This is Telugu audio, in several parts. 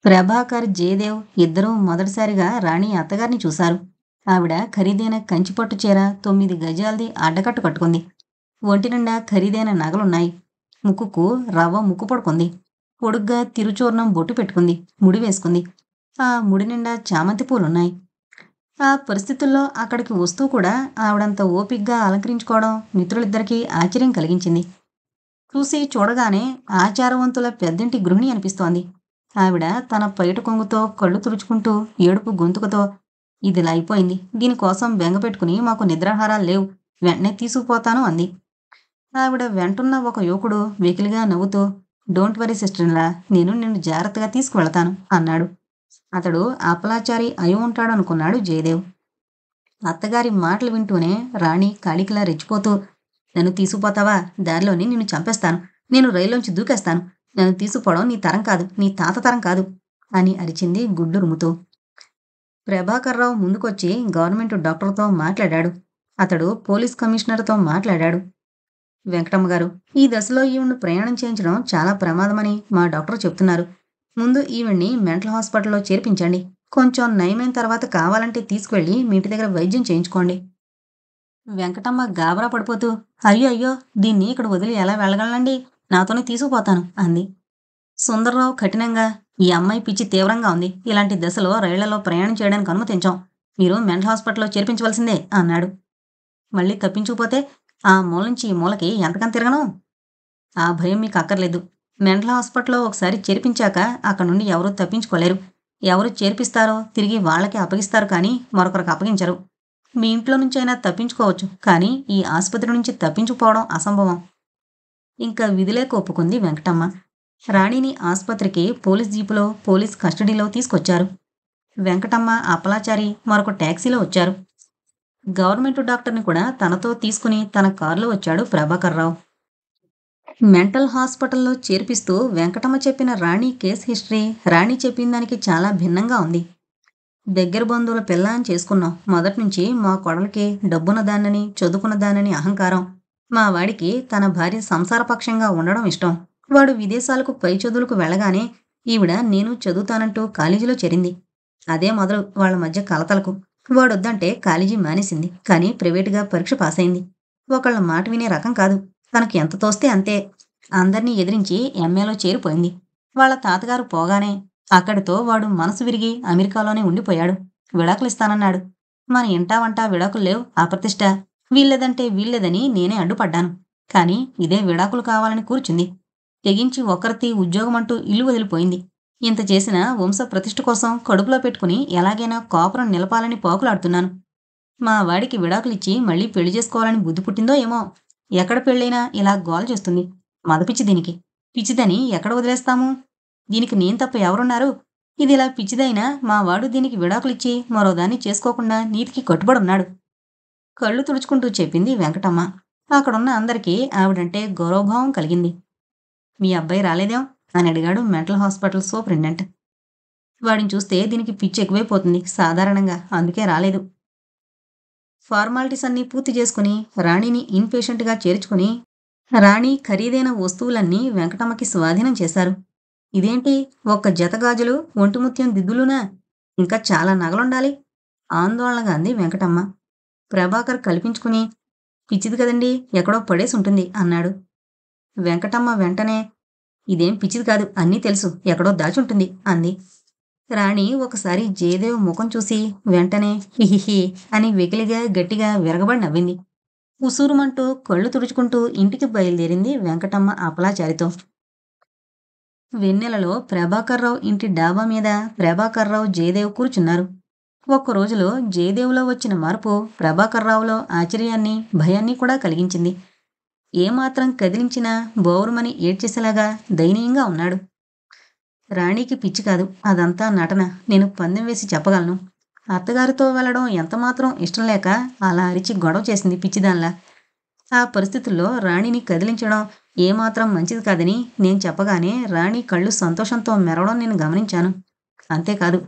ప్రభాకర్, జయదేవ్ ఇద్దరూ మొదటిసారిగా రాణి అత్తగారిని చూశారు. ఆవిడ ఖరీదైన కంచిపట్టు చీర 9 గజాలది అడ్డకట్టు కట్టుకుంది. ఒంటినిండా ఖరీదైన నగలున్నాయి. ముక్కుకు రవ్వ ముక్కు పడుకుంది. పొడుగ్గా తిరుచూర్ణం బొట్టు పెట్టుకుంది. ముడి వేసుకుంది. ఆ ముడి నిండా చామంతి పూలున్నాయి. ఆ పరిస్థితుల్లో అక్కడికి వస్తూ కూడా ఆవిడంత ఓపిగ్గా అలంకరించుకోవడం మిత్రులిద్దరికీ ఆశ్చర్యం కలిగించింది. చూసి చూడగానే ఆచారవంతుల పెద్దింటి గృహిణి అనిపిస్తోంది. ఆవిడ తన పైట కొంగుతో కళ్ళు తుడుచుకుంటూ ఏడుపు గొంతుకుతో, ఇదిలా అయిపోయింది. దీనికోసం బెంగపెట్టుకుని మాకు నిద్రాహారాలు లేవు. వెంటనే తీసుకుపోతాను అంది. ఆవిడ వెంటున్న ఒక యువకుడు వెకిలిగా నవ్వుతూ, డోంట్ వరీ సిస్టర్లా, నేను నిన్ను జాగ్రత్తగా తీసుకువెళతాను అన్నాడు. అతడు అపలాచారి అయి ఉంటాడనుకున్నాడు జయదేవ్. అత్తగారి మాటలు వింటూనే రాణి కాళికలా రెచ్చిపోతూ, నన్ను తీసుకుపోతావా? దారిలోనే నిన్ను చంపేస్తాను. నేను రైల్లోంచి దూకేస్తాను. నన్ను తీసుకుపోవడం నీ తరం కాదు, నీ తాత తరం కాదు అని అరిచింది గుడ్డురుముతూ. ప్రభాకర్రావు ముందుకొచ్చి గవర్నమెంట్ డాక్టర్తో మాట్లాడాడు. అతడు పోలీస్ కమిషనర్తో మాట్లాడాడు. వెంకటమ్మ గారు, ఈ దశలో ఈవిడ్ని ప్రయాణం చేయించడం చాలా ప్రమాదమని మా డాక్టర్ చెప్తున్నారు. ముందు ఈవిడ్ని మెంటల్ హాస్పిటల్లో చేర్పించండి. కొంచెం నయమైన తర్వాత కావాలంటే తీసుకువెళ్ళి మీ ఇంటి దగ్గర వైద్యం చేయించుకోండి. వెంకటమ్మ గాబరా పడిపోతూ, అయ్యో అయ్యో, దీన్ని ఇక్కడ వదిలి ఎలా వెళ్ళగలనండి? నాతోనే తీసుకుపోతాను అంది. సుందర్రావు కఠినంగా, ఈ అమ్మాయి పిచ్చి తీవ్రంగా ఉంది. ఇలాంటి దశలో రైళ్లలో ప్రయాణం చేయడానికి అనుమతించాం. మీరు మెంటల్ హాస్పిటల్లో చేర్పించవలసిందే అన్నాడు. మళ్ళీ తప్పించుకుపోతే ఆ మూల నుంచి ఈ మూలకి ఎంతకని తిరగను? ఆ భయం మీకు అక్కర్లేదు. మెంటల్ హాస్పిటల్లో ఒకసారి చేర్పించాక అక్కడి నుండి ఎవరూ తప్పించుకోలేరు. ఎవరు చేర్పిస్తారో తిరిగి వాళ్ళకి అప్పగిస్తారు కానీ మరొకరికి అప్పగించరు. మీ ఇంట్లో నుంచైనా తప్పించుకోవచ్చు, కానీ ఈ ఆసుపత్రి నుంచి తప్పించుకుపోవడం అసంభవం. ఇంకా విధిలేక ఒప్పుకుంది వెంకటమ్మ. రాణిని ఆసుపత్రికి పోలీస్ జీపులో పోలీస్ కస్టడీలో తీసుకొచ్చారు. వెంకటమ్మ, అప్పలాచారి మరొక టాక్సీలో వచ్చారు. గవర్నమెంట్ డాక్టర్ని కూడా తనతో తీసుకుని తన కారులో వచ్చాడు ప్రభాకర్రావు. మెంటల్ హాస్పిటల్లో చేర్పిస్తూ వెంకటమ్మ చెప్పిన రాణి కేస్ హిస్టరీ రాణి చెప్పిన దానికి చాలా భిన్నంగా ఉంది. దగ్గర బంధువుల పిల్ల అని చేసుకున్నాం. మొదట్నుంచి మా కొడలికి డబ్బున్న దాన్నని, చదువుకున్న దాన్నని అహంకారం. మా వాడికి తన భార్య సంసారపక్షంగా ఉండడం ఇష్టం. వాడు విదేశాలకు పై చదువులకు వెళ్ళగానే ఈవిడ నేను చదువుతానంటూ కాలేజీలో చేరింది. అదే మొదలు వాళ్ళ మధ్య కలతలకు. వాడొద్దంటే కాలేజీ మానేసింది. కానీ ప్రైవేటుగా పరీక్ష పాసైంది. ఒకళ్ళ మాట వినే రకం కాదు. తనకు ఎంత తోస్తే అంతే. అందర్నీ ఎదిరించి ఎంఏలో చేరిపోయింది. వాళ్ళ తాతగారు పోగానే అక్కడితో వాడు మనసు విరిగి అమెరికాలోనే ఉండిపోయాడు. విడాకులిస్తానన్నాడు. మన ఇంటా వంటా విడాకులు లేవు, అప్రతిష్ట. వీల్లేదంటే వీల్లేదని నేనే అడ్డుపడ్డాను. కానీ ఇదే విడాకులు కావాలని కూర్చుంది. తెగించి ఒకరితి ఉద్యోగమంటూ ఇల్లు వదిలిపోయింది. ఇంత చేసినా వంశ ప్రతిష్ఠ కోసం కడుపులో పెట్టుకుని ఎలాగైనా కాపురం నిలపాలని పాకులాడుతున్నాను. మా వాడికి విడాకులిచ్చి మళ్ళీ పెళ్లి చేసుకోవాలని బుద్ధి పుట్టిందో ఏమో. ఎక్కడ పెళ్ళైనా ఇలా గోల చేస్తుంది. మదపిచ్చి దీనికి. పిచ్చిదని ఎక్కడ వదిలేస్తాము? దీనికి నేను తప్ప ఎవరున్నారు? ఇదిలా పిచ్చిదైనా మా వాడు దీనికి విడాకులిచ్చి మరోదాన్ని చేసుకోకుండా నీతికి కట్టుబడున్నాడు. కళ్ళు తుడుచుకుంటూ చెప్పింది వెంకటమ్మ. అక్కడున్న అందరికీ ఆవిడంటే గౌరవభావం కలిగింది. మీ అబ్బాయి రాలేదేం అని అడిగాడు మెంటల్ హాస్పిటల్ సూపరింటెండెంట్. వాడిని చూస్తే దీనికి పిచ్చి ఎక్కువైపోతుంది సాధారణంగా, అందుకే రాలేదు. ఫార్మాలిటీస్ అన్నీ పూర్తి చేసుకుని రాణిని ఇన్ పేషెంట్గా చేర్చుకుని రాణి ఖరీదైన వస్తువులన్నీ వెంకటమ్మకి స్వాధీనం చేశారు. ఇదేంటి, ఒక్క జత గాజులు, ఒంటిముత్యం దిద్దులునా? ఇంకా చాలా నగలుండాలి ఆందోళనగా అంది వెంకటమ్మ. ప్రభాకర్ కల్పించుకుని, పిచ్చిది కదండి, ఎక్కడో పడేసి ఉంటుంది అన్నాడు. వెంకటమ్మ వెంటనే, ఇదేం పిచ్చిది కాదు, అన్నీ తెలుసు, ఎక్కడో దాచుంటుంది అంది. రాణి ఒకసారి జయదేవ్ ముఖం చూసి వెంటనే హిహిహి అని వెకిలిగా గట్టిగా విరగబడి నవ్వింది. ఉసూరుమంటూ కళ్ళు తుడుచుకుంటూ ఇంటికి బయలుదేరింది వెంకటమ్మ అపలాచారితో. వెన్నెలలో ప్రభాకర్రావు ఇంటి డాబా మీద ప్రభాకర్రావు, జయదేవ్ కూర్చున్నారు. ఒక్కరోజులో జయదేవ్లో వచ్చిన మార్పు ప్రభాకర్రావులో ఆశ్చర్యాన్ని, భయాన్ని కూడా కలిగించింది. ఏమాత్రం కదిలించినా బోరుమని ఏడ్చేసేలాగా దయనీయంగా ఉన్నాడు. రాణికి పిచ్చి కాదు, అదంతా నటన. నేను పందెం వేసి చెప్పగలను. అత్తగారితో వెళ్లడం ఎంతమాత్రం ఇష్టం లేక అలా అరిచి గొడవ చేసింది పిచ్చిదాన్లా. ఆ పరిస్థితుల్లో రాణిని కదిలించడం ఏమాత్రం మంచిది కాదని నేను చెప్పగానే రాణి కళ్ళు సంతోషంతో మెరవడం నేను గమనించాను. అంతేకాదు,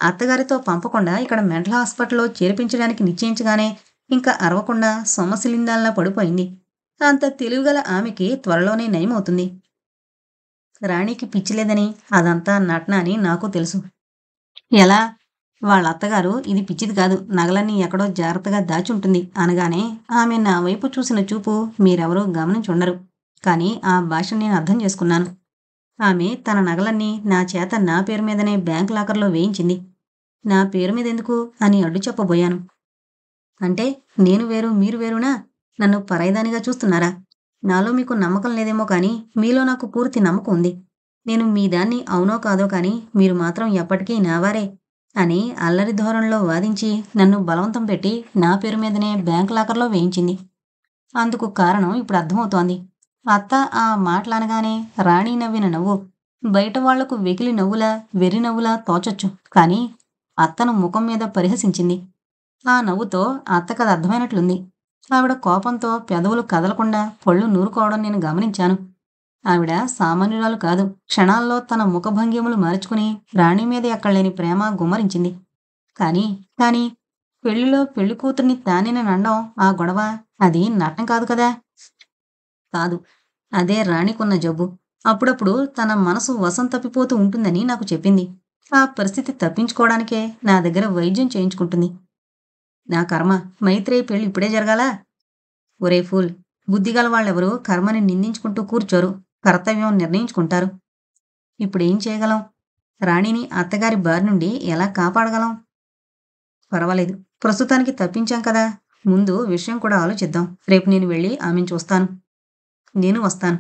అత్తగారితో పంపకుండా ఇక్కడ మెంటల్ హాస్పిటల్లో చేర్పించడానికి నిశ్చయించగానే ఇంకా అరవకుండా సొమ్మసిలిందాల్లా పడిపోయింది. అంత తెలివిగల ఆమెకి త్వరలోనే నయమవుతుంది. రాణికి పిచ్చి లేదని, అదంతా నటన అని నాకు తెలుసు. ఎలా? వాళ్ళ అత్తగారు ఇది పిచ్చిది కాదు, నగలన్నీ ఎక్కడో జాగ్రత్తగా దాచుంటుంది అనగానే ఆమె నా వైపు చూసిన చూపు మీరెవరూ గమనించుండరు. కానీ ఆ భాష నేను అర్థం చేసుకున్నాను. ఆమె తన నగలన్నీ నా చేత నా పేరు మీదనే బ్యాంక్ లాకర్‌లో వేయించింది. నా పేరు మీదెందుకు అని అడ్డు చెప్పబోయాను. అంటే నేను వేరు, మీరు వేరునా? నన్ను పరాయిదానిగా చూస్తున్నారా? నాలో మీకు నమ్మకం లేదేమో కానీ, మీలో నాకు పూర్తి నమ్మకం ఉంది. నేను మీ దాన్ని అవునో కాదో కానీ, మీరు మాత్రం ఎప్పటికీ నావారే అని అల్లరి ధోరణిలో వాదించి, నన్ను బలవంతం పెట్టి నా పేరు మీదనే బ్యాంక్ లాకర్‌లో వేయించింది. అందుకు కారణం ఇప్పుడు అర్థమవుతోంది. అత్త ఆ మాటలనగానే రాణి నవ్విన నవ్వు బయట వాళ్లకు వెకిలి నవ్వులా, వెర్రి నవ్వులా తోచొచ్చు. కానీ అత్తను ముఖం మీద పరిహసించింది. ఆ నవ్వుతో అత్తకది అర్థమైనట్లుంది. ఆవిడ కోపంతో పెదవులు కదలకుండా పళ్ళు నూరుకోవడం నేను గమనించాను. ఆవిడ సామాన్యురాలు కాదు. క్షణాల్లో తన ముఖభంగిమలు మార్చుకుని రాణి మీద ఎక్కడలేని ప్రేమ గుమ్మరించింది. కానీ కానీ పెళ్లిలో పెళ్లి కూతుర్ని తానేననడం ఆ గొడవ, అది నటన కాదు కదా! కాదు. అదే రాణికున్న జబ్బు. అప్పుడప్పుడు తన మనసు వశం తప్పిపోతూ ఉంటుందని నాకు చెప్పింది. ఆ పరిస్థితి తప్పించుకోవడానికే నా దగ్గర వైద్యం చేయించుకుంటుంది. నా కర్మ! మైత్రేయి పెళ్లి ఇప్పుడే జరగాలా? ఒరేయ్ ఫూల్! బుద్ధిగల వాళ్ళెవరూ కర్మని నిందించుకుంటూ కూర్చోరు. కర్తవ్యం నిర్ణయించుకుంటారు. ఇప్పుడేం చేయగలం? రాణిని అత్తగారి బారి నుండి ఎలా కాపాడగలం? పర్వాలేదు. ప్రస్తుతానికి తప్పించాం కదా! ముందు విషయం కూడా ఆలోచిద్దాం. రేపు నేను వెళ్ళి ఆమెను చూస్తాను. నేను వస్తాను.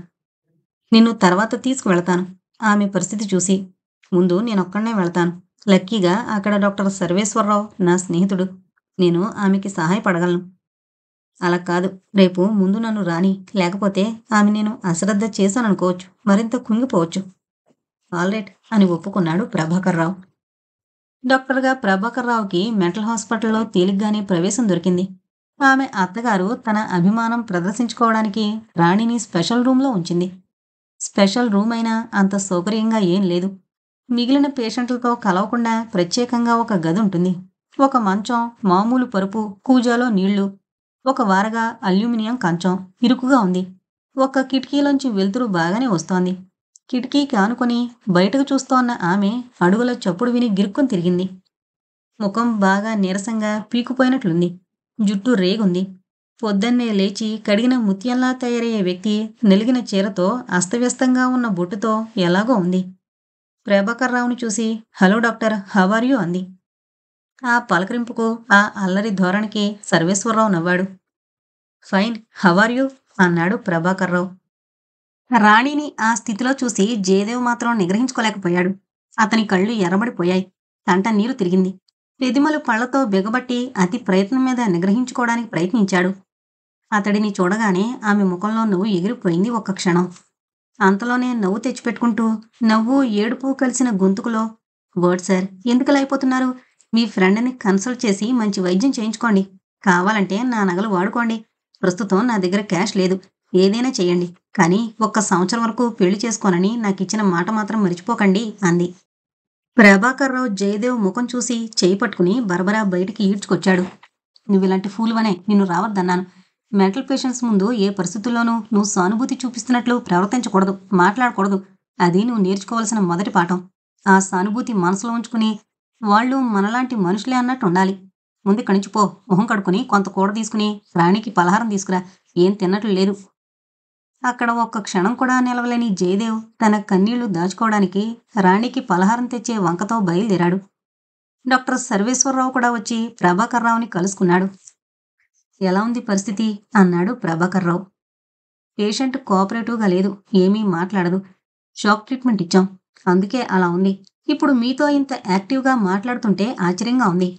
నిన్ను తర్వాత తీసుకువెళతాను. ఆమె పరిస్థితి చూసి. ముందు నేనొక్కడినే వెళతాను. లక్కీగా అక్కడ డాక్టర్ సర్వేశ్వరరావు నా స్నేహితుడు. నేను ఆమెకి సహాయపడగలను. అలా కాదు. రేపు ముందు నన్ను రానీ. లేకపోతే ఆమె నేను అశ్రద్ధ చేశాననుకోవచ్చు. మరింత కుంగిపోవచ్చు. ఆల్రైట్ అని ఒప్పుకున్నాడు ప్రభాకర్‌రావు. డాక్టర్‌గా ప్రభాకర్‌రావుకి మెంటల్ హాస్పిటల్‌లో తేలిగ్గానే ప్రవేశం దొరికింది. ఆమె అత్తగారు తన అభిమానం ప్రదర్శించుకోవడానికి రాణిని స్పెషల్ రూమ్‌లో ఉంచింది. స్పెషల్ రూమ్ అయినా అంత సౌకర్యంగా ఏం లేదు. మిగిలిన పేషెంట్లతో కలవకుండా ప్రత్యేకంగా ఒక గదుంటుంది. ఒక మంచం, మామూలు పరుపు, కూజాలో నీళ్లు, ఒక వారగా అల్యూమినియం కంచం. ఇరుకుగా ఉంది. ఒక్క కిటికీలోంచి వెలుతురు బాగానే వస్తోంది. కిటికీకి ఆనుకొని బయటకు చూస్తోన్న ఆమె అడుగుల చప్పుడు విని గిరుక్కుని తిరిగింది. ముఖం బాగా నీరసంగా పీకుపోయినట్లుంది. జుట్టు రేగుంది. పొద్దున్నే లేచి కడిగిన ముత్యంలా తయారయ్యే వ్యక్తి నలిగిన చీరతో అస్తవ్యస్తంగా ఉన్న బొట్టుతో ఎలాగో ఉంది. ప్రభాకర్‌రావుని చూసి hello doctor, how are you అంది. ఆ పలకరింపుకు, ఆ అల్లరి ధోరణికి సర్వేశ్వరరావు నవ్వాడు. ఫైన్, హౌ ఆర్ యూ అన్నాడు ప్రభాకర్‌రావు. రాణిని ఆ స్థితిలో చూసి జయదేవ్ మాత్రం నిగ్రహించుకోలేకపోయాడు. అతని కళ్ళు ఎర్రబడిపోయాయి. కంట నీరు తిరిగింది. పెదిమలు పళ్లతో బిగబట్టి అతి ప్రయత్నం మీద నిగ్రహించుకోవడానికి ప్రయత్నించాడు. అతడిని చూడగానే ఆమె ముఖంలో నవ్వు ఎగిరిపోయింది ఒక్క క్షణం. అంతలోనే నవ్వు తెచ్చిపెట్టుకుంటూ, నవ్వు ఏడుపు కలిసిన గొంతుకులో వర్డ్ సార్, ఎందుకలా అయిపోతున్నారు? మీ ఫ్రెండ్‌ని కన్సల్ట్ చేసి మంచి వైద్యం చేయించుకోండి. కావాలంటే నా నగలు వాడుకోండి. ప్రస్తుతం నా దగ్గర క్యాష్ లేదు. ఏదైనా చెయ్యండి. కానీ ఒక్క సంవత్సరం వరకు పెళ్లి చేసుకోనని నాకిచ్చిన మాట మాత్రం మరిచిపోకండి అంది. ప్రభాకర్‌రావు జయదేవ్ ముఖం చూసి చెయ్యి పట్టుకుని బరబరా బయటికి ఈడ్చుకొచ్చాడు. నువ్విలాంటి ఫూలువనే నిన్ను రావద్దన్నాను. మెంటల్ పేషెంట్స్ ముందు ఏ పరిస్థితుల్లోనూ నువ్వు సానుభూతి చూపిస్తున్నట్లు ప్రవర్తించకూడదు, మాట్లాడకూడదు. అది నువ్వు నేర్చుకోవాల్సిన మొదటి పాఠం. ఆ సానుభూతి మనసులో ఉంచుకుని, వాళ్ళు మనలాంటి మనుషులే అన్నట్టుండాలి. ముందిక్కడి నుంచి పో. మొహం కడుక్కుని కొంత కూడ తీసుకుని రాణికి పలహారం తీసుకురా. ఏం తిన్నట్లు లేదు. అక్కడ ఒక్క క్షణం కూడా నిలవలేని జయదేవ్ తన కన్నీళ్లు దాచుకోవడానికి రాణికి పలహారం తెచ్చే వంకతో బయలుదేరాడు. డాక్టర్ సర్వేశ్వరరావు కూడా వచ్చి ప్రభాకర్‌రావుని కలుసుకున్నాడు. ఎలా ఉంది పరిస్థితి అన్నాడు ప్రభాకర్‌రావు. పేషెంట్ కోఆపరేటివ్‌గా లేదు. ఏమీ మాట్లాడదు. షాక్ ట్రీట్మెంట్ ఇచ్చాం. అందుకే అలా ఉంది. ఇప్పుడు మీతో ఇంత యాక్టివ్‌గా మాట్లాడుతుంటే ఆశ్చర్యంగా ఉంది.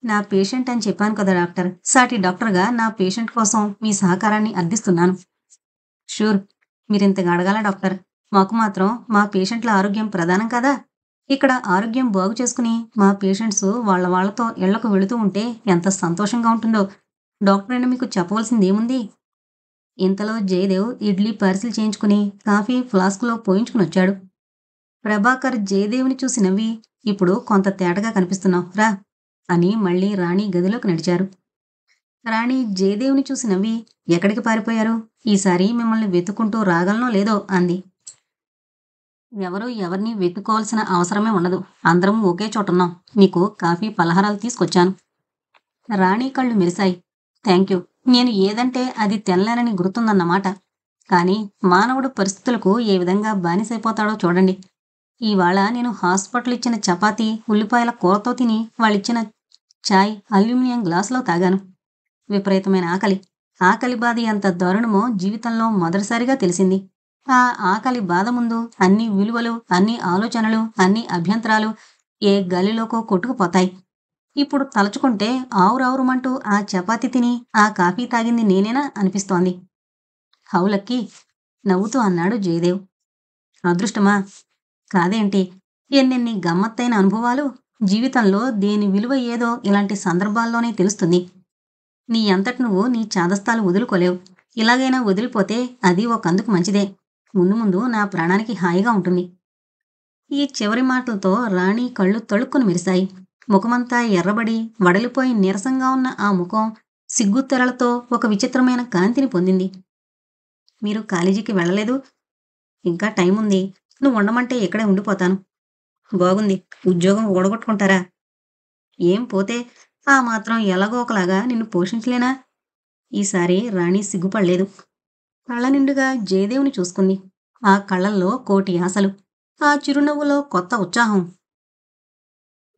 నా పేషెంట్ అని చెప్పాను కదా డాక్టర్. సాటి డాక్టర్‌గా నా పేషెంట్ కోసం మీ సహకారాన్ని అర్థిస్తున్నాను. షూర్. మీరింతగా అడగాలా డాక్టర్? మాకు మాత్రం మా పేషెంట్ల ఆరోగ్యం ప్రధానం కదా! ఇక్కడ ఆరోగ్యం బాగు చేసుకుని మా పేషెంట్స్ వాళ్ళతో ఇళ్లకు వెళుతూ ఉంటే ఎంత సంతోషంగా ఉంటుందో డాక్టరైన మీకు చెప్పవలసిందేముంది? ఇంతలో జయదేవ్ ఇడ్లీ పార్సిల్ చేయించుకుని కాఫీ ఫ్లాస్క్‌లో పోయించుకునొచ్చాడు. ప్రభాకర్ జయదేవ్‌ని చూసి నవ్వి, ఇప్పుడు కొంత తేటగా కనిపిస్తున్నావు రా అని మళ్ళీ రాణి గదిలోకి నడిచారు. రాణి జయదేవ్‌ని చూసి నవ్వి, ఎక్కడికి పారిపోయారు? ఈసారి మిమ్మల్ని వెతుక్కుంటూ రాగలనో లేదో అంది. ఎవరు ఎవరిని వెతుక్కోవాల్సిన అవసరమే ఉండదు. అందరం ఒకే చోటున్నాం. నీకు కాఫీ, పలహారాలు తీసుకొచ్చాను. రాణి కళ్ళు మెరిశాయి. థాంక్యూ. నేను ఏదంటే అది తినలేనని గుర్తుందన్నమాట. కానీ మానవుడు పరిస్థితులకు ఏ విధంగా బానిసైపోతాడో చూడండి. ఇవాళ నేను హాస్పిటల్ ఇచ్చిన చపాతీ, ఉల్లిపాయల కూరతో తిని వాళ్ళిచ్చిన చాయ్ అల్యూమినియం గ్లాసులో తాగాను. విపరీతమైన ఆకలి. ఆకలి బాధ ఎంత దారుణమో జీవితంలో మొదటిసారిగా తెలిసింది. ఆ ఆకలి బాధ ముందు అన్ని విలువలు, అన్ని ఆలోచనలు, అన్ని అభ్యంతరాలు ఏ గాలిలోకో కొట్టుకుపోతాయి. ఇప్పుడు తలచుకుంటే ఆవురావురుమంటూ ఆ చపాతీ తిని, ఆ కాఫీ తాగింది నేనేనా అనిపిస్తోంది. How lucky! నవ్వుతూ అన్నాడు జయదేవ్. అదృష్టమా? కాదేంటి? ఎన్నెన్ని గమ్మత్తైన అనుభవాలు! జీవితంలో దేని విలువ ఏదో ఇలాంటి సందర్భాల్లోనే తెలుస్తుంది. నీ అంతట నువ్వు నీ చాదస్తాలు వదులుకోలేవు. ఇలాగైనా వదిలిపోతే అది ఒకందుకు మంచిదే. ముందు ముందు నా ప్రాణానికి హాయిగా ఉంటుంది. ఈ చివరి మాటలతో రాణి కళ్ళు తళుక్కున మెరిశాయి. ముఖమంతా ఎర్రబడి, వడలిపోయి నీరసంగా ఉన్న ఆ ముఖం సిగ్గుతెరలతో ఒక విచిత్రమైన కాంతిని పొందింది. మీరు కాలేజీకి వెళ్ళలేదు? ఇంకా టైముంది. నువ్వుండమంటే ఇక్కడే ఉండిపోతాను. బాగుంది. ఉద్యోగం ఊడగొట్టుకుంటారా? ఏం పోతే ఆ మాత్రం ఎలాగో ఒకలాగా నిన్ను పోషించలేనా? ఈసారి రాణి సిగ్గుపడలేదు. కళ్ళ నిండుగా జయదేవుని చూసుకుంది. ఆ కళ్ళల్లో కోటి ఆశలు. ఆ చిరునవ్వులో కొత్త ఉత్సాహం.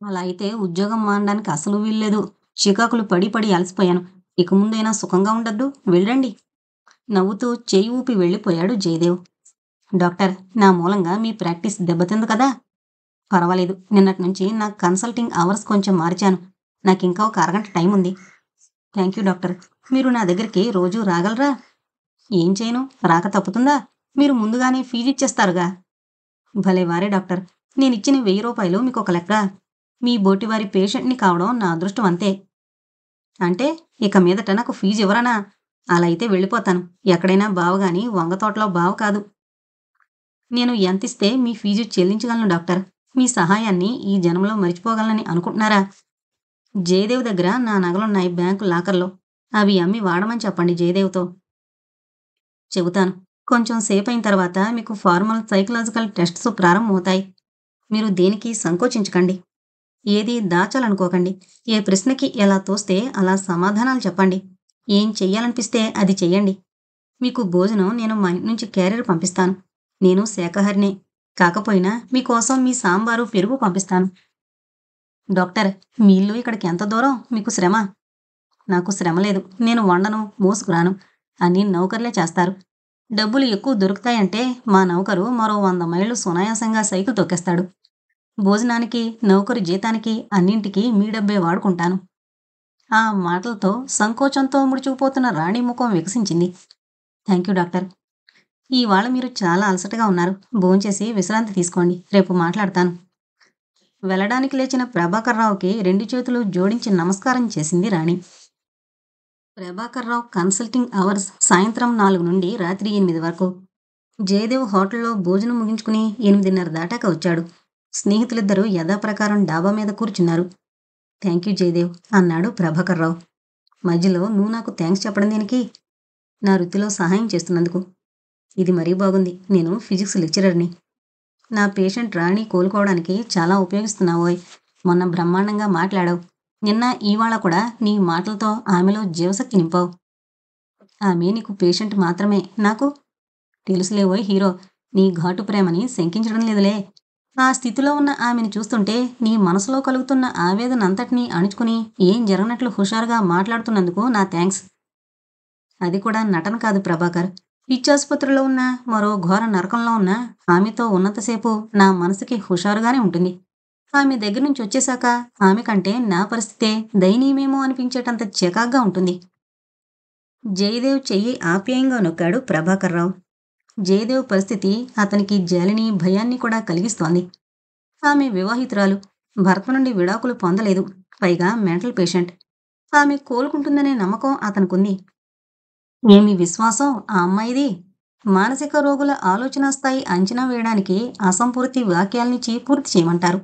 అలా అయితే ఉద్యోగం మానడానికి అసలు వీల్లేదు. చికాకులు పడి పడి అలసిపోయాను. ఇక ముందైనా సుఖంగా ఉండొద్దు. వెళ్ళండి. నవ్వుతూ చెయ్యి ఊపి వెళ్ళిపోయాడు జయదేవ్. డాక్టర్, నా మూలంగా మీ ప్రాక్టీస్ దెబ్బతింది కదా? పర్వాలేదు. నిన్నటి నుంచి నా కన్సల్టింగ్ అవర్స్ కొంచెం మార్చాను. నాకింకా ఒక అరగంట టైం ఉంది. Thank you doctor. మీరు నా దగ్గరికి రోజూ రాగలరా? ఏం చేయను? రాక తప్పుతుందా? మీరు ముందుగానే ఫీజిచ్చేస్తారుగా. భలేవారే డాక్టర్. నేనిచ్చిన రూ. 1000 మీకొక లెక్క. మీ బోటివారి పేషెంట్‌ని కావడం నా అదృష్టం అంతే. అంటే ఇక మీదట నాకు ఫీజివ్వరనా? అలా అయితే వెళ్ళిపోతాను. ఎక్కడైనా బావగాని వంగతోటలో బావ కాదు. నేను ఎంతిస్తే మీ ఫీజు చెల్లించగలను డాక్టర్? మీ సహాయాన్ని ఈ జన్మలో మరిచిపోగలనని అనుకుంటున్నారా? జయదేవ్ దగ్గర నా నగలున్నాయి బ్యాంకు లాకర్‌లో. అవి అమ్మి వాడమని చెప్పండి జయదేవ్‌తో. చెబుతాను. కొంచెం సేపయిన తర్వాత మీకు ఫార్మల్ సైకలాజికల్ టెస్ట్స్ ప్రారంభమవుతాయి. మీరు దేనికి సంకోచించకండి. ఏదీ దాచాలనుకోకండి. ఏ ప్రశ్నకి ఎలా తోస్తే అలా సమాధానాలు చెప్పండి. ఏం చెయ్యాలనిపిస్తే అది చెయ్యండి. మీకు భోజనం నేను మా ఇంటి నుంచి క్యారియర్ పంపిస్తాను. నేను శాకాహారినే. కాకపోయినా మీకోసం మీ సాంబారు, పెరుగు పంపిస్తాను. డాక్టర్, మీ ఇల్లు ఇక్కడికి ఎంత దూరం? మీకు శ్రమ? నాకు శ్రమ లేదు. నేను వండను, మోసుకురాను. అన్నీ నౌకర్లే చేస్తారు. డబ్బులు ఎక్కువ దొరుకుతాయంటే మా నౌకరు మరో 100 మైళ్ళు సునాయాసంగా సైకిల్ తొక్కేస్తాడు. భోజనానికి, నౌకరు జీతానికి అన్నింటికీ మీ డబ్బే వాడుకుంటాను. ఆ మాటలతో సంకోచంతో ముడుచుకుపోతున్న రాణి ముఖం వికసించింది. Thank you doctor. ఇవాళ మీరు చాలా అలసటగా ఉన్నారు. భోంచేసి విశ్రాంతి తీసుకోండి. రేపు మాట్లాడతాను. వెళ్ళడానికి లేచిన ప్రభాకర్రావుకి 2 చేతులు జోడించి నమస్కారం చేసింది రాణి. ప్రభాకర్రావు కన్సల్టింగ్ అవర్స్ సాయంత్రం 4 నుండి రాత్రి 8 వరకు. జయదేవ్ హోటల్లో భోజనం ముగించుకుని 8:30 దాటాక వచ్చాడు. స్నేహితులిద్దరూ యథాప్రకారం డాబా మీద కూర్చున్నారు. థ్యాంక్ యూ జయదేవ్ అన్నాడు ప్రభాకర్రావు. మధ్యలో నువ్వు నాకు థ్యాంక్స్ చెప్పడం దేనికి? నా వృత్తిలో సహాయం చేస్తున్నందుకు. ఇది మరీ బాగుంది. నేను ఫిజిక్స్ లెక్చరర్ని. నా పేషెంట్ రాణి కోలుకోవడానికి చాలా ఉపయోగిస్తున్నావోయ్. మొన్న బ్రహ్మాండంగా మాట్లాడావు. నిన్న ఇవాళ కూడా నీ మాటలతో ఆమెలో జీవశక్తి నింపావు. ఆమె నీకు పేషెంట్ మాత్రమే. నాకు తెలుసులేవోయ్ హీరో. నీ ఘాటు ప్రేమని శంకించడం లేదులే. ఆ స్థితిలో ఉన్న ఆమెను చూస్తుంటే నీ మనసులో కలుగుతున్న ఆవేదన అంతటినీ అణుచుకుని ఏం జరగనట్లు హుషారుగా మాట్లాడుతున్నందుకు నా థ్యాంక్స్. అది కూడా నటన కాదు ప్రభాకర్. పిచ్చాసుపత్రిలో ఉన్నా, మరో ఘోర నరకంలో ఉన్నా ఆమెతో ఉన్నంతసేపు నా మనసుకి హుషారుగానే ఉంటుంది. ఆమె దగ్గర నుంచి వచ్చేశాక ఆమె కంటే నా పరిస్థితే దయనీయమేమో అనిపించేటంత చికాగ్గా ఉంటుంది. జయదేవ్ చెయ్యి ఆప్యాయంగా నొక్కాడు ప్రభాకర్రావు. జయదేవ్ పరిస్థితి అతనికి జాలిని, భయాన్ని కూడా కలిగిస్తోంది. ఆమె వివాహితురాలు. భర్త నుండి విడాకులు పొందలేదు. పైగా మెంటల్ పేషెంట్. ఆమె కోలుకుంటుందనే నమ్మకం అతనుకుంది. ఏమి విశ్వాసం ఆ అమ్మాయిది! మానసిక రోగుల ఆలోచనా స్థాయి అంచనా వేయడానికి అసంపూర్తి వాక్యాల్నిచ్చి పూర్తి చేయమంటారు.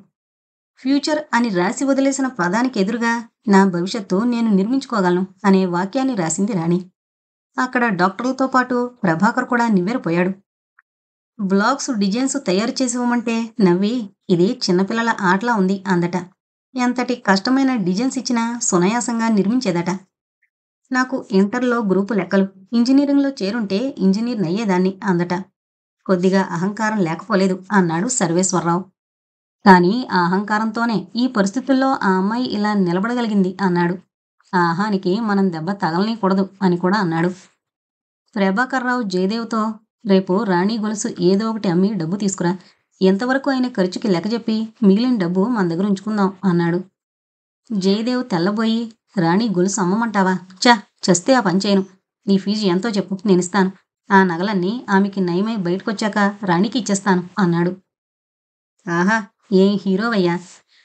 ఫ్యూచర్ అని రాసి వదిలేసిన పదానికి ఎదురుగా నా భవిష్యత్తు నేను నిర్మించుకోగలను అనే వాక్యాన్ని రాసింది రాణి. అక్కడ డాక్టర్లతో పాటు ప్రభాకర్ కూడా నివ్వెరపోయాడు. బ్లాగ్స్ డిజైన్స్ తయారు చేసి ఇవ్వమంటే నవ్వి, ఇది చిన్నపిల్లల ఆటలా ఉంది అందట. ఎంతటి కష్టమైన డిజైన్స్ ఇచ్చినా సునాయాసంగా నిర్మించేదట. నాకు ఇంటర్లో గ్రూపు లెక్కలు, ఇంజనీరింగ్లో చేరుంటే ఇంజనీర్ నయ్యేదాన్ని అందట. కొద్దిగా అహంకారం లేకపోలేదు అన్నాడు సర్వేశ్వరరావు. కానీ ఆ అహంకారంతోనే ఈ పరిస్థితుల్లో ఆ అమ్మాయి ఇలా నిలబడగలిగింది అన్నాడు. ఆ అహానికి మనం దెబ్బ తగలనీయకూడదు అని కూడా అన్నాడు. ప్రభాకర్రావు జయదేవ్తో, రేపు రాణి గొలుసు ఏదో ఒకటి అమ్మి డబ్బు తీసుకురా. ఎంతవరకు అయిన ఖర్చుకి లెక్క చెప్పి మిగిలిన డబ్బు మన దగ్గర ఉంచుకుందాం అన్నాడు. జయదేవ్ తెల్లబోయి, రాణి గొలుసు అమ్మమంటావా? చస్తే ఆ పని చేయను. నీ ఫీజు ఎంతో చెప్పు, నేనిస్తాను. ఆ నగలన్నీ ఆమెకి నయమై బయటకొచ్చాక రాణికి ఇచ్చేస్తాను అన్నాడు. ఆహా, ఏం హీరోవయ్యా!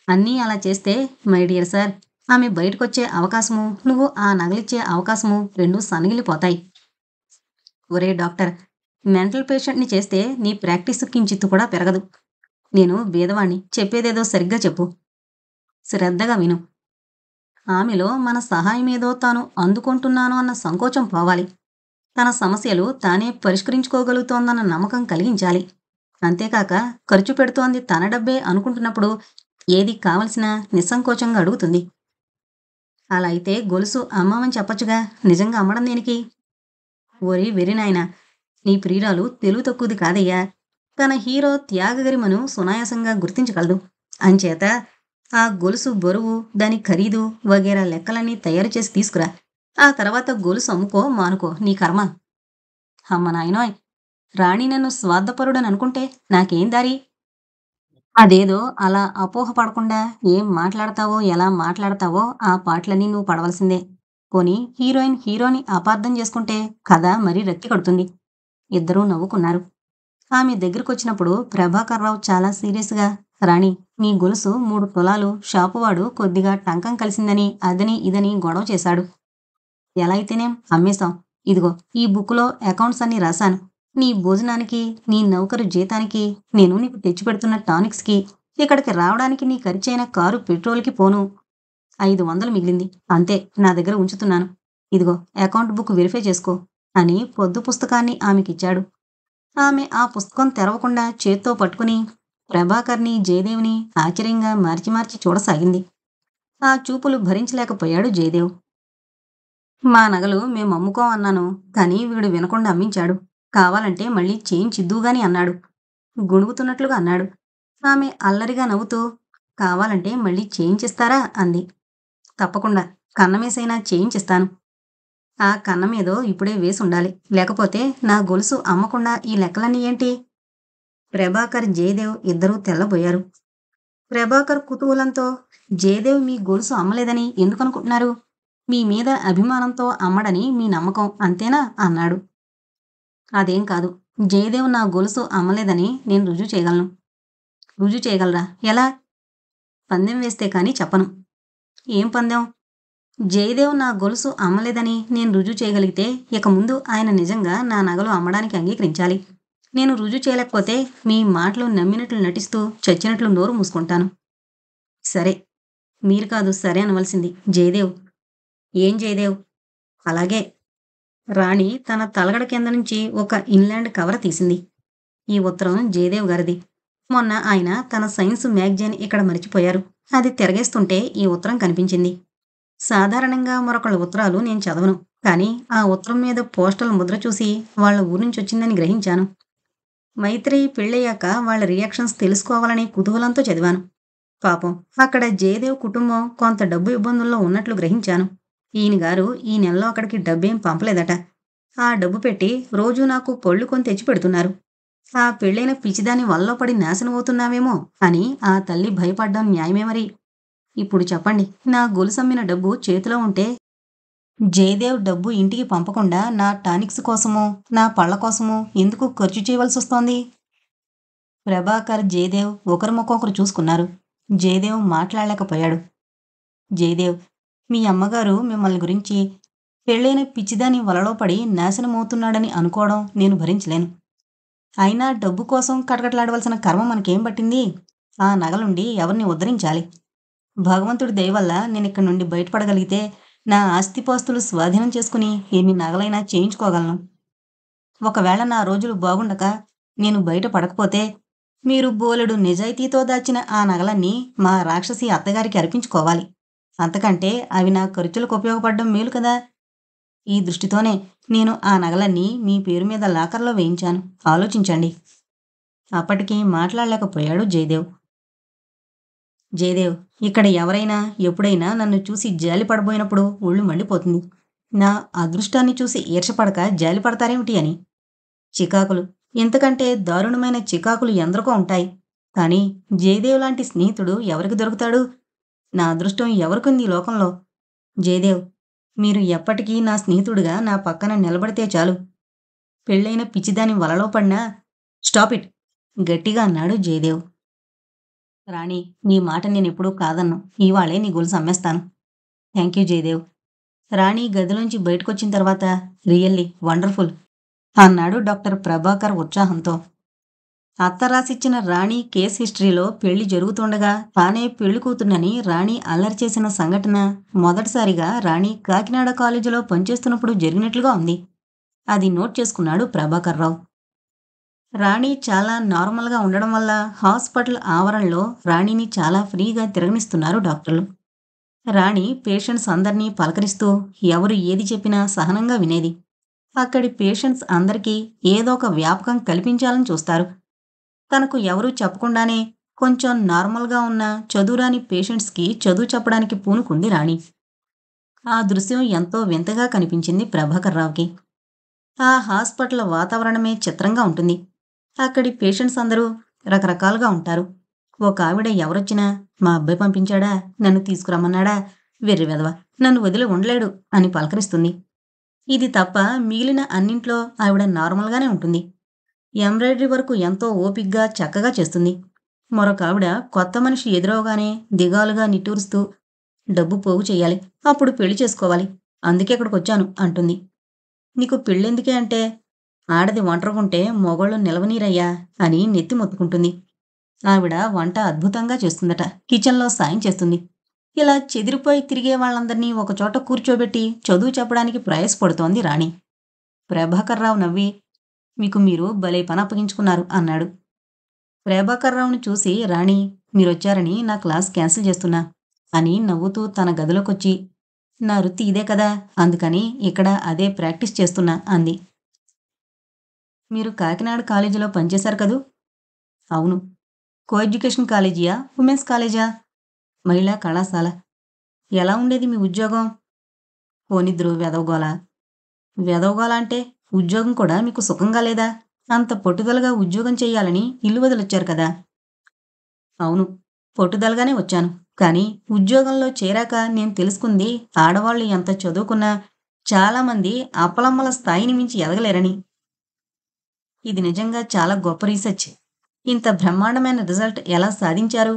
అన్నీ అలా చేస్తే మై డియర్ సార్, ఆమె బయటకొచ్చే అవకాశము, నువ్వు ఆ నగలిచ్చే అవకాశము రెండూ సన్నగిల్లిపోతాయి. ఒరే డాక్టర్, మెంటల్ పేషెంట్‌ని చేస్తే నీ ప్రాక్టీసు కించిత్తు కూడా పెరగదు. నేను బీదవాణ్ణి, చెప్పేదేదో సరిగ్గా చెప్పు. శ్రద్ధగా విను. ఆమెలో మన సహాయమేదో తాను అందుకుంటున్నాను అన్న సంకోచం పోవాలి. తన సమస్యలు తానే పరిష్కరించుకోగలుగుతోందన్న నమ్మకం కలిగించాలి. అంతేకాక ఖర్చు పెడుతోంది తన డబ్బే అనుకుంటున్నప్పుడు ఏది కావలసినా నిస్సంకోచంగా అడుగుతుంది. అలా అయితే గొలుసు అమ్మమని చెప్పొచ్చుగా, నిజంగా అమ్మడం దేనికి? ఓరి వెర్రినాయనా! నీ ప్రియురాలు తెలివి తక్కువది కాదయ్యా. తన హీరో త్యాగగరిమను సునాయాసంగా గుర్తించగలదు. అంచేత ఆ గొలుసు బరువు, దాని ఖరీదు వగైరా లెక్కలన్నీ తయారు చేసి తీసుకురా. ఆ తర్వాత గొలుసు అమ్ముకో మానుకో నీ కర్మ. అమ్మ నాయనోయ్! రాణి నన్ను స్వార్థపరుడని అనుకుంటే నాకేం దారి? అదేదో అలా అపోహ పడకుండా ఏం మాట్లాడతావో, ఎలా మాట్లాడతావో ఆ పాటలన్నీ నువ్వు పడవలసిందే. పోనీ హీరోయిన్ హీరోని అపార్థం చేసుకుంటే కథ మరీ రక్తి కడుతుంది. ఇద్దరూ నవ్వుకున్నారు. ఆమె దగ్గరకొచ్చినప్పుడు ప్రభాకర్రావు చాలా సీరియస్‌గా, రాణి, నీ గొలుసు 3 తులాలు షాపువాడు కొద్దిగా టంకం కలిసిందని అదని ఇదని గొడవ చేశాడు. ఎలా అయితేనేం అమ్మేశాం. ఇదిగో ఈ బుక్కులో అకౌంట్స్ అన్నీ రాశాను. నీ భోజనానికి, నీ నౌకరు జీతానికి, నేను నీకు తెచ్చిపెడుతున్న టానిక్స్‌కి, ఇక్కడికి రావడానికి నీ ఖర్చయిన కారు పెట్రోల్‌కి పోను 500 మిగిలింది. అంతే నా దగ్గర ఉంచుతున్నాను. ఇదిగో అకౌంట్ బుక్ వెరిఫై చేసుకో అని పొద్దు పుస్తకాన్ని ఆమెకిచ్చాడు. ఆమె ఆ పుస్తకం తెరవకుండా చేత్తో పట్టుకుని ప్రభాకర్‌ని, జయదేవ్‌ని ఆశ్చర్యంగా మార్చి మార్చి చూడసాగింది. ఆ చూపులు భరించలేకపోయాడు జయదేవ్. మా నగలు మేమమ్ముకోం అన్నాను. కానీ వీడు వినకుండా అమ్మించాడు. కావాలంటే మళ్ళీ చేయించిద్దువుగాని అన్నాడు. గొణుగుతున్నట్లుగా అన్నాడు. ఆమె అల్లరిగా నవ్వుతూ, కావాలంటే మళ్ళీ చేయించిస్తారా అంది. తప్పకుండా. కన్నమేసైనా చేయించిస్తాను. ఆ కన్నమేదో ఇప్పుడే వేసుండాలి. లేకపోతే నా గొలుసు అమ్మకుండా ఈ లెక్కలన్నీ ఏంటి? ప్రభాకర్, జయదేవ్ ఇద్దరూ తెల్లబోయారు. ప్రభాకర్ కుతూహలంతో, జయదేవ్ మీ గొలుసు అమ్మలేదని ఎందుకనుకుంటున్నారు? మీ మీద అభిమానంతో అమ్మడని మీ నమ్మకం అంతేనా? అన్నాడు. అదేం కాదు. జయదేవ్ నా గొలుసు అమ్మలేదని నేను రుజువు చేయగలను. రుజువు చేయగలరా? ఎలా? పందెం వేస్తే కానీ చెప్పను. ఏం పందెం? జయదేవ్ నా గొలుసు అమ్మలేదని నేను రుజువు చేయగలిగితే ఇక ముందు ఆయన నిజంగా నా నగలు అమ్మడానికి అంగీకరించాలి. నేను రుజువు చేయలేకపోతే మీ మాటలు నమ్మినట్లు నటిస్తూ చచ్చినట్లు నోరు మూసుకుంటాను. సరే. మీరు కాదు సరే అనవలసింది. జయదేవ్. ఏం జయదేవ్? అలాగే. రాణి తన తలగడ కింద నుంచి ఒక ఇన్లాండ్ కవర్ తీసింది. ఈ ఉత్తరం జయదేవ్ గారిది. మొన్న ఆయన తన సైన్స్ మ్యాగజైన్ ఇక్కడ మరిచిపోయారు. అది తిరగేస్తుంటే ఈ ఉత్తరం కనిపించింది. సాధారణంగా మరొకళ్ళ ఉత్తరాలు నేను చదవను. కానీ ఆ ఉత్తరం మీద పోస్టల్ ముద్ర చూసి వాళ్ళ ఊరినుంచొచ్చిందని గ్రహించాను. మైత్రేయి పెళ్ళయ్యాక వాళ్ళ రియాక్షన్స్ తెలుసుకోవాలనే కుతూహలంతో చదివాను. పాపం అక్కడ జయదేవ్ కుటుంబం కొంత డబ్బు ఇబ్బందుల్లో ఉన్నట్లు గ్రహించాను. ఈయన గారు ఈ నెలలో అక్కడికి డబ్బేం పంపలేదట. ఆ డబ్బు పెట్టి రోజూ నాకు పళ్ళు కొని తెచ్చి పెడుతున్నారు. ఆ పెళ్ళైన పిచ్చిదాని వల్లో పడి నాశనమవుతున్నావేమో అని ఆ తల్లి భయపడ్డం న్యాయమే మరి. ఇప్పుడు చెప్పండి, నా గొలుసమ్మిన డబ్బు చేతిలో ఉంటే జయదేవ్ డబ్బు ఇంటికి పంపకుండా నా టానిక్స్ కోసమో, నా పళ్ళ కోసమో ఎందుకు ఖర్చు చేయవలసొస్తోంది? ప్రభాకర్, జయదేవ్ ఒకరి ముఖం చూసుకున్నారు. జయదేవ్ మాట్లాడలేకపోయాడు. జయదేవ్, మీ అమ్మగారు మిమ్మల్ని గురించి పెళ్ళైన పిచ్చిదాని వలలో పడి నాశనమవుతున్నాడని అనుకోవడం నేను భరించలేను. అయినా డబ్బు కోసం కటకటలాడవలసిన కర్మ మనకేం పట్టింది? ఆ నగలుండి ఎవరిని ఉద్ధరించాలి? భగవంతుడి దయ వల్ల నేనిక్కడి నుండి బయటపడగలిగితే నా ఆస్తిపాస్తులు స్వాధీనం చేసుకుని ఎన్ని నగలైనా చేయించుకోగలను. ఒకవేళ నా రోజులు బాగుండక నేను బయట పడకపోతే మీరు బోలెడు నిజాయితీతో దాచిన ఆ నగలన్నీ మా రాక్షసి అత్తగారికి అర్పించుకోవాలి. అంతకంటే అవి నా ఖర్చులకు ఉపయోగపడడం మేలు కదా! ఈ దృష్టితోనే నేను ఆ నగలన్నీ మీ పేరు మీద లాకర్‌లో వేయించాను. ఆలోచించండి. అప్పటికి మాట్లాడలేకపోయాడు జయదేవ్. జయదేవ్, ఇక్కడ ఎవరైనా ఎప్పుడైనా నన్ను చూసి జాలి పడబోయినప్పుడు ఒళ్ళు మండిపోతుంది. నా అదృష్టాన్ని చూసి ఈర్ష్యపడక జాలి పడతారేమిటి అని. చికాకులు, ఇంతకంటే దారుణమైన చికాకులు ఎందరికో ఉంటాయి. కానీ జయదేవ్ లాంటి స్నేహితుడు ఎవరికి దొరుకుతాడు? నా అదృష్టం ఎవరికుంది ఈ లోకంలో? జయదేవ్, మీరు ఎప్పటికీ నా స్నేహితుడిగా నా పక్కన నిలబడితే చాలు. పెళ్ళైన పిచ్చిదాని వలలో పడినా స్టాప్ ఇట్! గట్టిగా అన్నాడు జయదేవ్. రాణి, నీ మాట నేనెప్పుడూ కాదన్ను. ఇవాళే నీ గొలుసు అమ్మేస్తాను. థాంక్యూ జయదేవ్. రాణి గదిలోంచి బయటకొచ్చిన తర్వాత రియల్లీ వండర్‌ఫుల్ అన్నాడు డాక్టర్ ప్రభాకర్ ఉత్సాహంతో. అత్త రాసిచ్చిన రాణి కేస్ హిస్టరీలో పెళ్లి జరుగుతుండగా తానే పెళ్లి కూతుర్నని రాణి అల్లరి చేసిన సంఘటన మొదటిసారిగా రాణి కాకినాడ కాలేజీలో పనిచేస్తున్నప్పుడు జరిగినట్లుగా ఉంది. అది నోట్ చేసుకున్నాడు ప్రభాకర్‌రావు. రాణి చాలా నార్మల్‌గా ఉండడం వల్ల హాస్పిటల్ ఆవరణలో రాణిని చాలా ఫ్రీగా తిరగనిస్తున్నారు డాక్టర్లు. రాణి పేషెంట్స్ అందర్నీ పలకరిస్తూ ఎవరు ఏది చెప్పినా సహనంగా వినేది. అక్కడి పేషెంట్స్ అందరికీ ఏదో ఒక వ్యాపకం కల్పించాలని చూస్తారు. తనకు ఎవరూ చెప్పకుండానే కొంచెం నార్మల్‌గా ఉన్న చదువురాని పేషెంట్స్‌కి చదువు చెప్పడానికి పూనుకుంది రాణి. ఆ దృశ్యం ఎంతో వింతగా కనిపించింది ప్రభాకర్‌రావుకి. ఆ హాస్పిటల్ వాతావరణమే చిత్రంగా ఉంటుంది. అక్కడి పేషెంట్స్ అందరూ రకరకాలుగా ఉంటారు. ఒకావిడ ఎవరొచ్చినా మా అబ్బాయి పంపించాడా? నన్ను తీసుకురమ్మన్నాడా? వెర్రి వెధవ, నన్ను వదిలి ఉండలేడు అని పలకరిస్తుంది. ఇది తప్ప మిగిలిన అన్నింట్లో ఆవిడ నార్మల్‌గానే ఉంటుంది. ఎంబ్రాయిడరీ వర్క్ ఎంతో ఓపిగ్గా, చక్కగా చేస్తుంది. మరొకావిడ కొత్త మనిషి ఎదురవగానే దిగాలుగా నిట్టూరుస్తూ డబ్బు పోగు చెయ్యాలి. అప్పుడు పెళ్లి చేసుకోవాలి. అందుకే ఇక్కడికొచ్చాను అంటుంది. నీకు పెళ్ళెందుకే అంటే, ఆడది ఒంటరిగుంటే మొగోళ్ళు నిలవనీరయ్యా అని నెత్తి మొత్తుకుంటుంది. ఆవిడ వంట అద్భుతంగా చేస్తుందట. కిచెన్‌లో సాయం చేస్తుంది. ఇలా చెదిరిపోయి తిరిగే వాళ్ళందర్నీ ఒకచోట కూర్చోబెట్టి చదువు చెప్పడానికి ప్రయాసపడుతోంది రాణి. ప్రభాకర్‌రావు నవ్వి, మీకు మీరు భలే పని అప్పగించుకున్నారు అన్నాడు. ప్రభాకర్‌రావుని చూసి రాణి, మీరొచ్చారని నా క్లాస్ క్యాన్సిల్ చేస్తున్నా అని నవ్వుతూ తన గదిలోకొచ్చి, నా వృత్తి ఇదే కదా! అందుకని ఇక్కడ అదే ప్రాక్టీస్ చేస్తున్నా అంది. మీరు కాకినాడ కాలేజీలో పనిచేశారు కదూ? అవును. Co education కాలేజీయా? ఉమెన్స్ కాలేజా? మహిళా కళాశాల. ఎలా ఉండేది మీ ఉద్యోగం? పోనిద్రు వెధవగోల. వెధవగోల అంటే ఉద్యోగం కూడా మీకు సుఖంగా లేదా? అంత పట్టుదలగా ఉద్యోగం చెయ్యాలని ఇల్లు వదిలొచ్చారు కదా! అవును. పట్టుదలగానే వచ్చాను. కానీ ఉద్యోగంలో చేరాక నేను తెలుసుకుంది ఆడవాళ్ళు ఎంత చదువుకున్నా చాలామంది అప్పలమ్మల స్థాయిని మించి ఎదగలేరని. ఇది నిజంగా చాలా గొప్ప రీసెర్చ్. ఇంత బ్రహ్మాండమైన రిజల్ట్ ఎలా సాధించారు?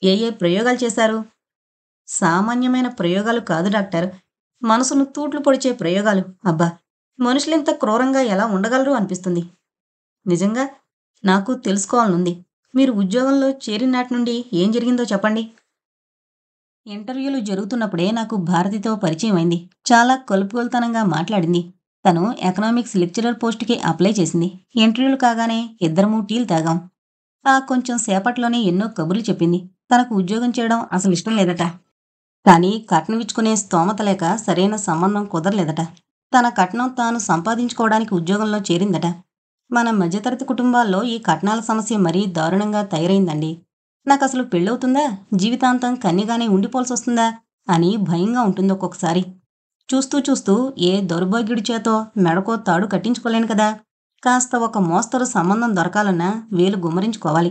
ఏ ఏ ప్రయోగాలు చేశారు? సామాన్యమైన ప్రయోగాలు కాదు డాక్టర్. మనసును తూట్లు పొడిచే ప్రయోగాలు. అబ్బా! మనుషులింత క్రూరంగా ఎలా ఉండగలరు అనిపిస్తుంది. నిజంగా? నాకు తెలుసుకోవాలనుంది. మీరు ఉద్యోగంలో చేరినాటి నుండి ఏం జరిగిందో చెప్పండి. ఇంటర్వ్యూలు జరుగుతున్నప్పుడే నాకు భారతితో పరిచయం అయింది. చాలా కలుపుగోలుతనంగా మాట్లాడింది. తను ఎకనామిక్స్ లెక్చరర్ పోస్ట్‌కి అప్లై చేసింది. ఇంటర్వ్యూలు కాగానే ఇద్దరమూ టీలు తాగాం. ఆ కొంచెం సేపట్లోనే ఎన్నో కబుర్లు చెప్పింది. తనకు ఉద్యోగం చేయడం అసలిష్టం లేదట. కానీ కట్నం ఇచ్చుకునే స్తోమత లేక సరైన సంబంధం కుదరలేదట. తన కట్నం తాను సంపాదించుకోవడానికి ఉద్యోగంలో చేరిందట. మన మధ్యతరగతి కుటుంబాల్లో ఈ కట్నాల సమస్య మరీ దారుణంగా తయారైందండి. నాకసలు పెళ్ళవుతుందా? జీవితాంతం కన్యగానే ఉండిపోవాల్సొస్తుందా? అని భయంగా ఉంటుంది ఒక్కొక్కసారి. చూస్తూ చూస్తూ ఏ దౌర్భాగ్యుడి చేతో మెడకో తాడు కట్టించుకోలేను కదా! కాస్త ఒక మోస్తరు సంబంధం దొరకాలన్నా వేలు గుమ్మరించుకోవాలి.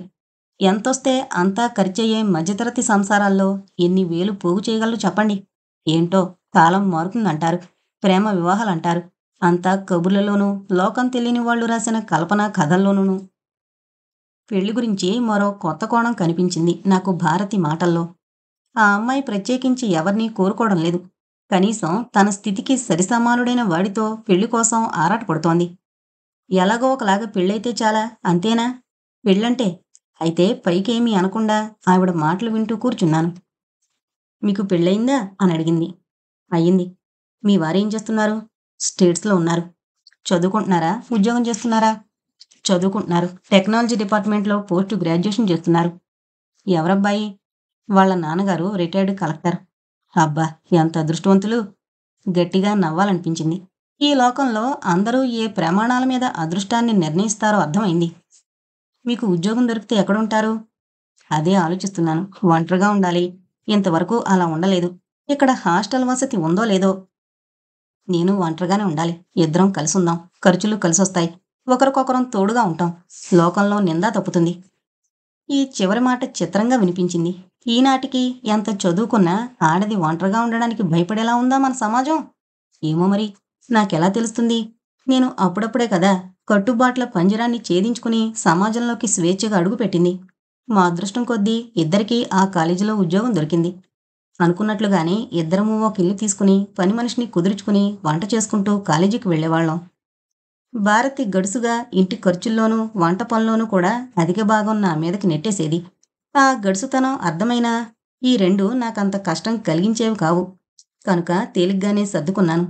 ఎంతొస్తే అంతా ఖర్చయ్యే మధ్యతరగతి సంసారాల్లో ఎన్ని వేలు పోగు చేయగలరు చెప్పండి? ఏంటో కాలం మారుతుందంటారు. ప్రేమ వివాహాలంటారు. అంతా కబుర్లలోనూ, లోకం తెలియని వాళ్ళు రాసిన కల్పనా కథల్లోనూను. పెళ్లి గురించి మరో కొత్త కోణం కనిపించింది నాకు భారతి మాటల్లో. ఆ అమ్మాయి ప్రత్యేకించి ఎవరినీ కోరుకోవడం లేదు. కనీసం తన స్థితికి సరిసమానుడైన వాడితో పెళ్లి కోసం ఆరాటపడుతోంది. ఎలాగో ఒకలాగా పెళ్ళైతే చాలా, అంతేనా? పెళ్ళంటే? అయితే పైకేమీ అనకుండా ఆవిడ మాటలు వింటూ కూర్చున్నాను. మీకు పెళ్ళయిందా? అని అడిగింది. అయ్యింది. మీ వారేం చేస్తున్నారు? స్టేట్స్‌లో ఉన్నారు. చదువుకుంటున్నారా? ఉద్యోగం చేస్తున్నారా? చదువుకుంటున్నారు. టెక్నాలజీ డిపార్ట్మెంట్లో పోస్ట్ గ్రాడ్యుయేషన్ చేస్తున్నారు. ఎవరబ్బాయి? వాళ్ళ నాన్నగారు రిటైర్డ్ కలెక్టర్. అబ్బా! ఎంత అదృష్టవంతులు. గట్టిగా నవ్వాలనిపించింది. ఈ లోకంలో అందరూ ఏ ప్రమాణాల మీద అదృష్టాన్ని నిర్ణయిస్తారో అర్థమైంది. మీకు ఉద్యోగం దొరికితే ఎక్కడుంటారు? అదే ఆలోచిస్తున్నాను. ఒంటరిగా ఉండాలి. ఇంతవరకు అలా ఉండలేదు. ఇక్కడ హాస్టల్ వసతి ఉందో లేదో. నేను ఒంటరిగానే ఉండాలి. ఇద్దరం కలిసుందాం. ఖర్చులు కలిసొస్తాయి. ఒకరికొకరం తోడుగా ఉంటాం. లోకంలో నింద తప్పుతుంది. ఈ చివరి మాట చిత్రంగా వినిపించింది. ఈనాటికి ఎంత చదువుకున్నా ఆడది ఒంటరిగా ఉండడానికి భయపడేలా ఉందా మన సమాజం? ఏమో మరి. నాకెలా తెలుస్తుంది? నేను అప్పుడప్పుడే కదా కట్టుబాట్ల పంజరాన్ని ఛేదించుకుని సమాజంలోకి స్వేచ్ఛగా అడుగుపెట్టింది. మా అదృష్టం కొద్దీ ఇద్దరికీ ఆ కాలేజీలో ఉద్యోగం దొరికింది. అనుకున్నట్లుగానే ఇద్దరము ఒక ఇల్లు తీసుకుని పని మనిషిని కుదుర్చుకుని వంట చేసుకుంటూ కాలేజీకి వెళ్ళేవాళ్ళం. భారతి గడుసుగా ఇంటి ఖర్చుల్లోనూ వంట పనిలోనూ కూడా అధిక భాగం నా మీదకి నెట్టేసేది. ఆ గడుసుతనం అర్థమైనా ఈ రెండు నాకంత కష్టం కలిగించేవి కావు. కనుక తేలిగ్గానే సర్దుకున్నాను.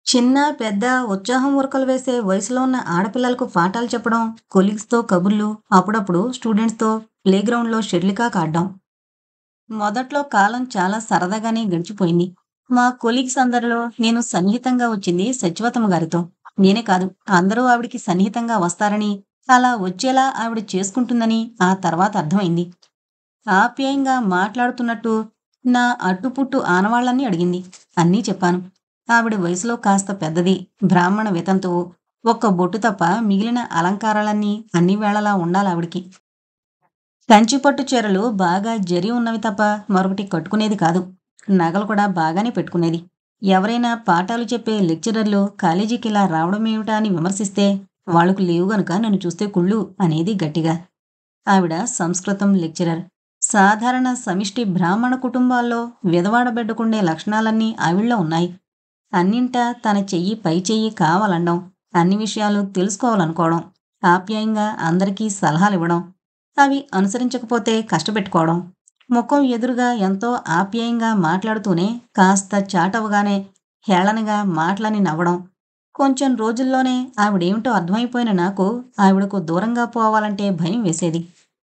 చిన్న పెద్ద ఉత్సాహం ఉరకలు వేసే వయసులో ఉన్న ఆడపిల్లలకు పాఠాలు చెప్పడం, కొలీగ్స్తో కబుర్లు, అప్పుడప్పుడు స్టూడెంట్స్తో ప్లేగ్రౌండ్లో షెటిల్కాక్ ఆడడం. మొదట్లో కాలం చాలా సరదాగానే గడిచిపోయింది. మా కొలీగ్స్ అందరిలో నేను సన్నిహితంగా వచ్చింది సత్యవతమ్మ గారితో. నేనే కాదు, అందరూ ఆవిడికి సన్నిహితంగా వస్తారని, అలా వచ్చేలా ఆవిడ చేసుకుంటుందని ఆ తర్వాత అర్థమైంది. ఆప్యాయంగా మాట్లాడుతున్నట్టు నా అట్టుపుట్టు ఆనవాళ్లన్నీ అడిగింది. అన్నీ చెప్పాను. ఆవిడ వయసులో కాస్త పెద్దది, బ్రాహ్మణ వితంతువు. ఒక్క బొట్టు తప్ప మిగిలిన అలంకారాలన్నీ అన్ని వేళలా ఉండాలావిడికి. కంచిపట్టు చీరలు బాగా జరి ఉన్నవి తప్ప మరొకటి కట్టుకునేది కాదు. నగలు కూడా బాగానే పెట్టుకునేది. ఎవరైనా పాఠాలు చెప్పే లెక్చరర్లు కాలేజీకి ఇలా రావడమేమిటా అని విమర్శిస్తే, వాళ్లకు లేవు గనుక నన్ను చూస్తే కుళ్ళు అనేది గట్టిగా. ఆవిడ సంస్కృతం లెక్చరర్. సాధారణ సమిష్టి బ్రాహ్మణ కుటుంబాల్లో విధవాడబిడ్డకుండే లక్షణాలన్నీ ఆవిళ్ళలో ఉన్నాయి. అన్నింటా తన చెయ్యి పై చెయ్యి కావాలనడం, అన్ని విషయాలు తెలుసుకోవాలనుకోవడం, ఆప్యాయంగా అందరికీ సలహాలివ్వడం, అవి అనుసరించకపోతే కష్టపెట్టుకోవడం. ముఖం ఎదురుగా ఎంతో ఆప్యాయంగా మాట్లాడుతూనే కాస్త చాటవగానే హేళనగా మాటలని నవ్వడం. కొంచెం రోజుల్లోనే ఆవిడేమిటో అర్థమైపోయిన నాకు ఆవిడకు దూరంగా పోవాలంటే భయం వేసేది.